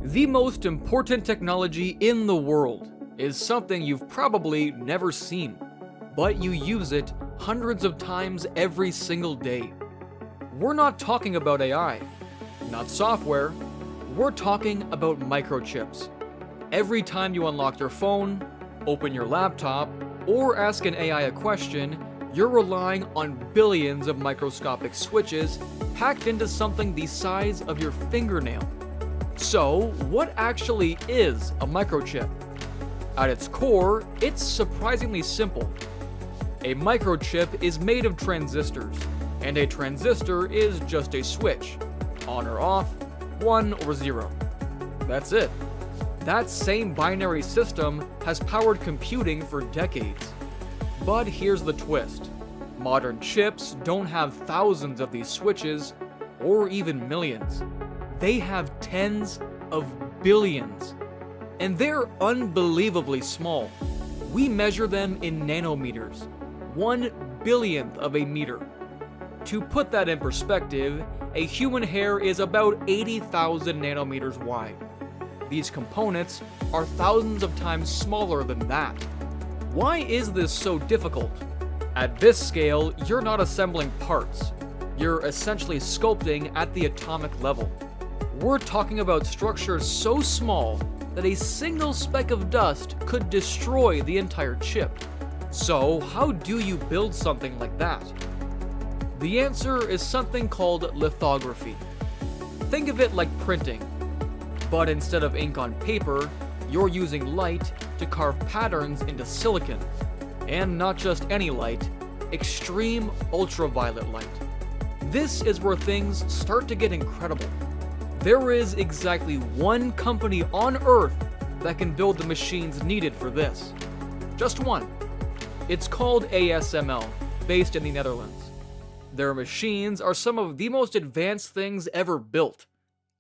The most important technology in the world is something you've probably never seen, but you use it hundreds of times every single day. We're not talking about AI, not software, we're talking about microchips. Every time you unlock your phone, open your laptop, or ask an AI a question, you're relying on billions of microscopic switches packed into something the size of your fingernail. So, what actually is a microchip? At its core, it's surprisingly simple. A microchip is made of transistors, and a transistor is just a switch, on or off, 1 or 0. That's it. That same binary system has powered computing for decades. But here's the twist. Modern chips don't have thousands of these switches, or even millions. They have tens of billions. And they're unbelievably small. We measure them in nanometers, 1 billionth of a meter. To put that in perspective, a human hair is about 80,000 nanometers wide. These components are thousands of times smaller than that. Why is this so difficult? At this scale, you're not assembling parts. You're essentially sculpting at the atomic level. We're talking about structures so small that a single speck of dust could destroy the entire chip. So, how do you build something like that? The answer is something called lithography. Think of it like printing, but instead of ink on paper, you're using light to carve patterns into silicon. And not just any light, extreme ultraviolet light. This is where things start to get incredible. There is exactly one company on Earth that can build the machines needed for this. Just one. It's called ASML, based in the Netherlands. Their machines are some of the most advanced things ever built.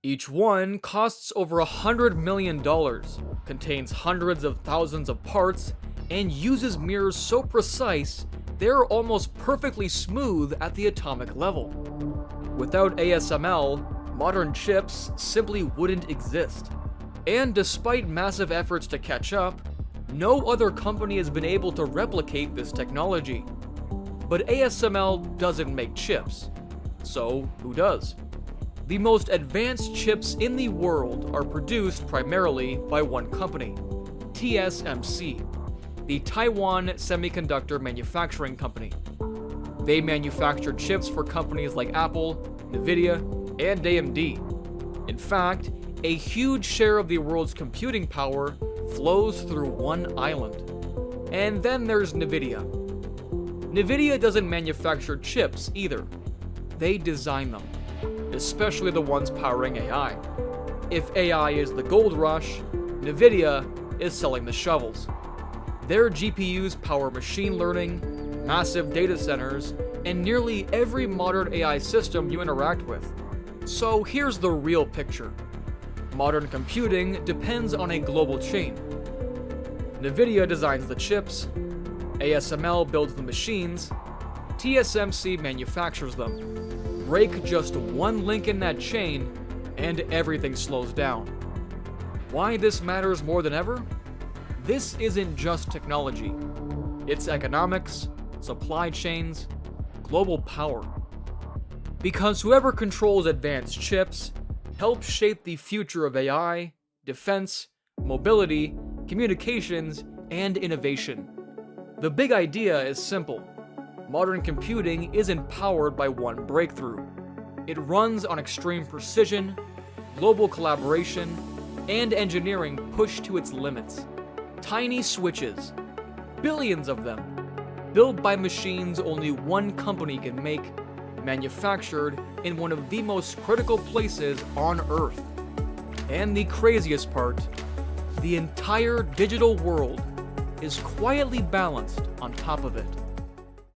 Each one costs over $100 million, contains hundreds of thousands of parts, and uses mirrors so precise they're almost perfectly smooth at the atomic level. Without ASML, modern chips simply wouldn't exist. And despite massive efforts to catch up, no other company has been able to replicate this technology. But ASML doesn't make chips. So who does? The most advanced chips in the world are produced primarily by one company, TSMC, the Taiwan Semiconductor Manufacturing Company. They manufacture chips for companies like Apple, NVIDIA, and AMD. In fact, a huge share of the world's computing power flows through one island. And then there's NVIDIA. NVIDIA doesn't manufacture chips either. They design them, especially the ones powering AI. If AI is the gold rush, NVIDIA is selling the shovels. Their GPUs power machine learning, massive data centers, and nearly every modern AI system you interact with. So here's the real picture. Modern computing depends on a global chain. NVIDIA designs the chips, ASML builds the machines, TSMC manufactures them. Break just one link in that chain, and everything slows down. Why this matters more than ever? This isn't just technology. It's economics, supply chains, global power. Because whoever controls advanced chips helps shape the future of AI, defense, mobility, communications, and innovation. The big idea is simple. Modern computing isn't powered by one breakthrough. It runs on extreme precision, global collaboration, and engineering pushed to its limits. Tiny switches, billions of them, built by machines only one company can make, manufactured in one of the most critical places on Earth. And the craziest part, the entire digital world is quietly balanced on top of it.